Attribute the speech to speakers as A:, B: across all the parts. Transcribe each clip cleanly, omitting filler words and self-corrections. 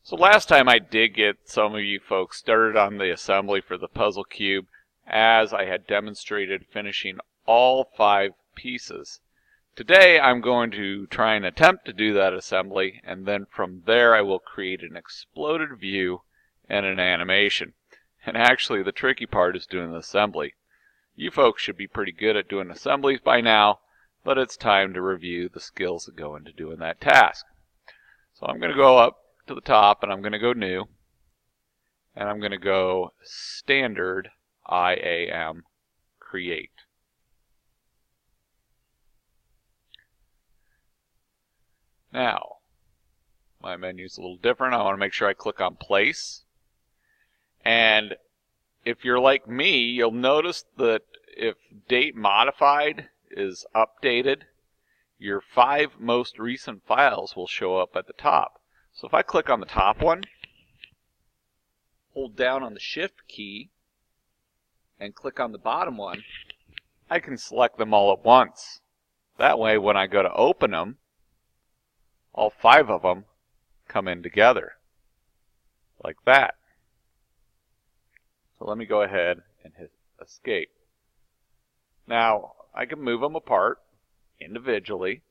A: So last time I did get some of you folks started on the assembly for the puzzle cube, as I had demonstrated finishing all 5 pieces. Today I'm going to try and attempt to do that assembly, and then from there I will create an exploded view and an animation. And actually the tricky part is doing the assembly. You folks should be pretty good at doing assemblies by now, but it's time to review the skills that go into doing that task. So I'm going to go up to the top and I'm going to go new, and I'm going to go standard IAM create. Now my menu's a little different. I want to make sure I click on place, and if you're like me, you'll notice that if date modified is updated, your 5 most recent files will show up at the top. So if I click on the top one, hold down on the shift key, and click on the bottom one, I can select them all at once. That way when I go to open them, all 5 of them come in together, like that. So let me go ahead and hit escape. Now I can move them apart individually,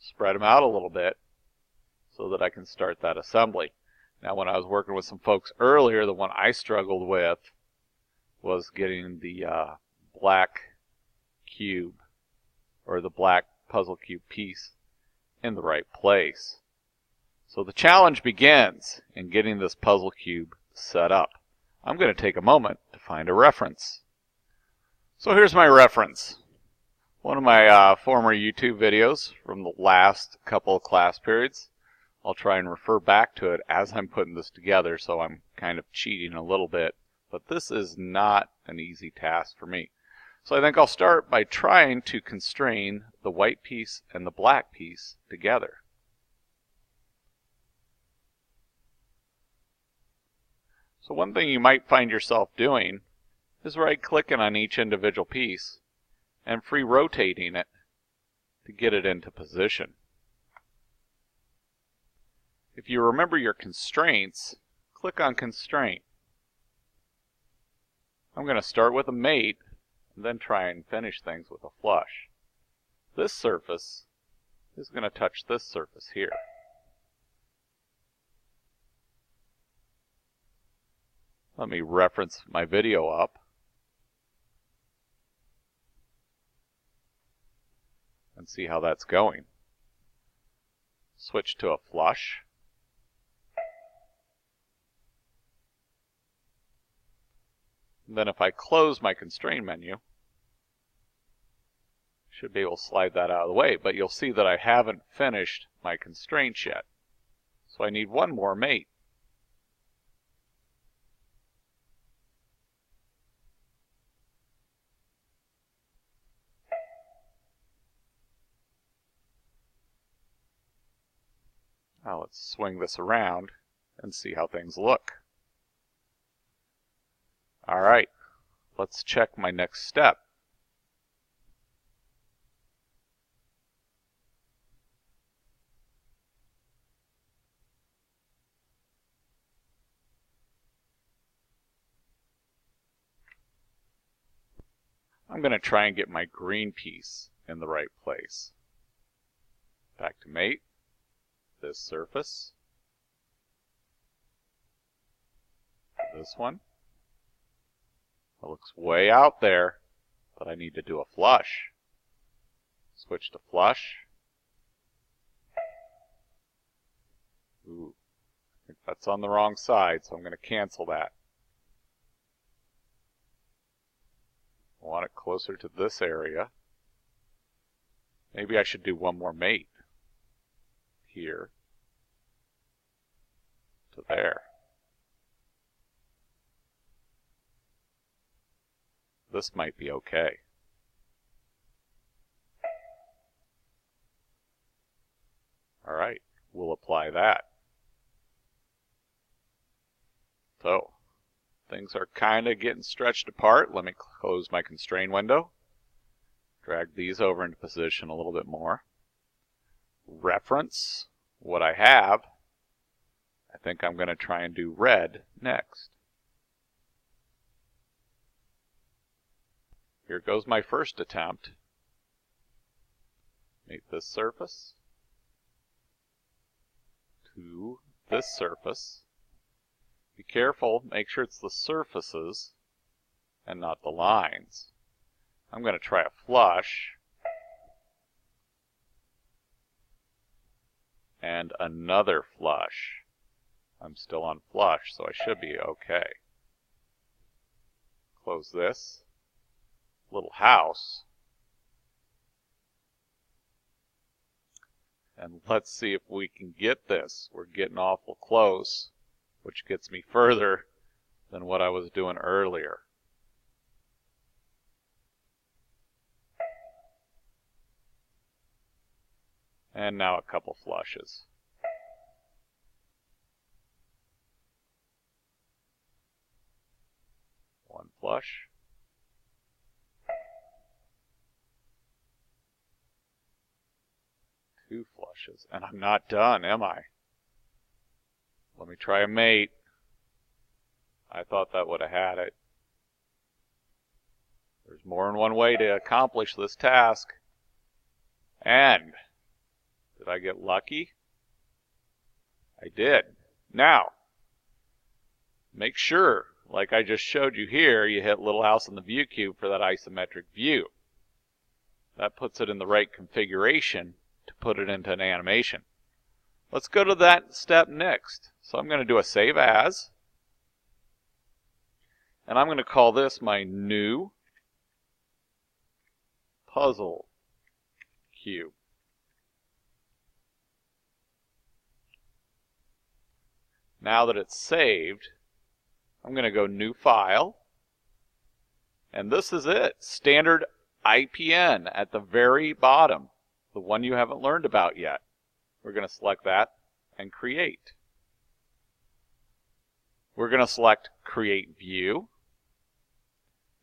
A: spread them out a little bit, so that I can start that assembly. Now when I was working with some folks earlier, the one I struggled with was getting the black cube, or the black puzzle cube piece, in the right place. So the challenge begins in getting this puzzle cube set up. I'm going to take a moment to find a reference. So here's my reference. One of my former YouTube videos from the last couple of class periods. I'll try and refer back to it as I'm putting this together, so I'm kind of cheating a little bit. But this is not an easy task for me. So I think I'll start by trying to constrain the white piece and the black piece together. So one thing you might find yourself doing is right-clicking on each individual piece and free rotating it to get it into position. If you remember your constraints, click on Constraint. I'm going to start with a mate and then try and finish things with a flush. This surface is going to touch this surface here. Let me reference my video up and see how that's going. Switch to a flush. And then if I close my constraint menu, should be able to slide that out of the way, but you'll see that I haven't finished my constraints yet. So I need one more mate. Now let's swing this around and see how things look. Alright, let's check my next step. I'm going to try and get my green piece in the right place. Back to mate, this surface, this one. It looks way out there, but I need to do a flush. Switch to flush. Ooh, I think that's on the wrong side, so I'm going to cancel that. I want it closer to this area. Maybe I should do one more mate. Here to there. This might be okay. Alright, we'll apply that. So, things are kind of getting stretched apart. Let me close my constraint window. Drag these over into position a little bit more. Reference what I have. I think I'm going to try and do red next. Here goes my first attempt. Make this surface to this surface. Be careful, make sure it's the surfaces and not the lines. I'm going to try a flush and another flush. I'm still on flush, so I should be okay. Close this little house. And let's see if we can get this. We're getting awful close, which gets me further than what I was doing earlier. And now a couple flushes. One flush. Two flushes. And I'm not done, am I? Let me try a mate. I thought that would have had it. There's more than one way to accomplish this task. And did I get lucky? I did. Now, make sure, like I just showed you here, you hit Little House on the View Cube for that isometric view. That puts it in the right configuration to put it into an animation. Let's go to that step next. So I'm going to do a Save As. And I'm going to call this my new puzzle cube. Now that it's saved, I'm going to go New File. And this is it. Standard IPN at the very bottom. The one you haven't learned about yet. We're going to select that and create. We're going to select Create View.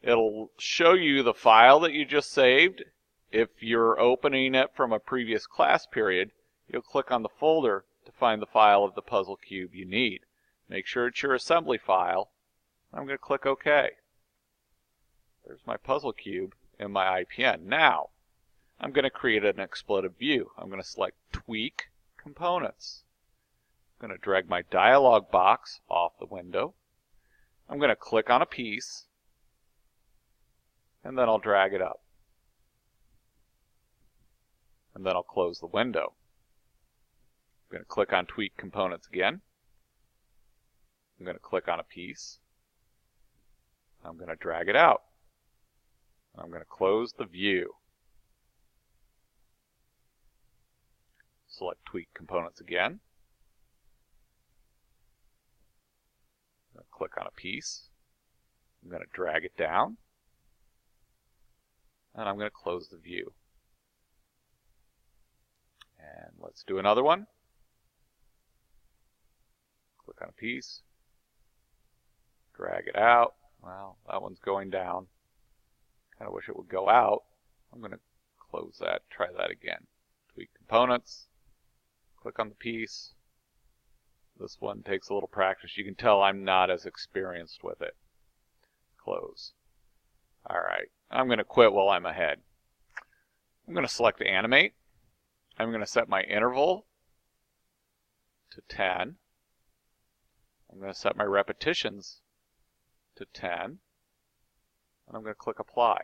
A: It'll show you the file that you just saved. If you're opening it from a previous class period, you'll click on the folder to find the file of the puzzle cube you need. Make sure it's your assembly file. I'm going to click OK. There's my puzzle cube in my IPN. Now, I'm going to create an exploded view. I'm going to select Tweak Components. I'm going to drag my dialog box off the window. I'm going to click on a piece, and then I'll drag it up. And then I'll close the window. I'm going to click on Tweak Components again. I'm going to click on a piece. I'm going to drag it out. I'm going to close the view. Select Tweak Components again. I'm going to click on a piece. I'm going to drag it down. And I'm going to close the view. And let's do another one. Click on a piece. Drag it out. Well, that one's going down. Kind of wish it would go out. I'm going to close that, try that again. Tweak Components. Click on the piece. This one takes a little practice. You can tell I'm not as experienced with it. Close. Alright, I'm going to quit while I'm ahead. I'm going to select Animate. I'm going to set my interval to 10. I'm going to set my repetitions to 10. And I'm going to click Apply.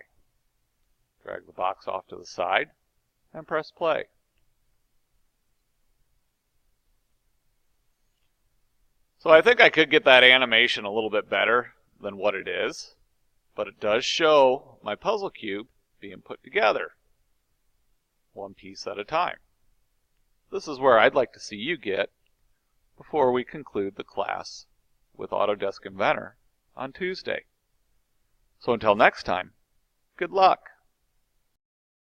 A: Drag the box off to the side and press play. So I think I could get that animation a little bit better than what it is, but it does show my puzzle cube being put together, one piece at a time. This is where I'd like to see you get before we conclude the class with Autodesk Inventor on Tuesday. So until next time, good luck.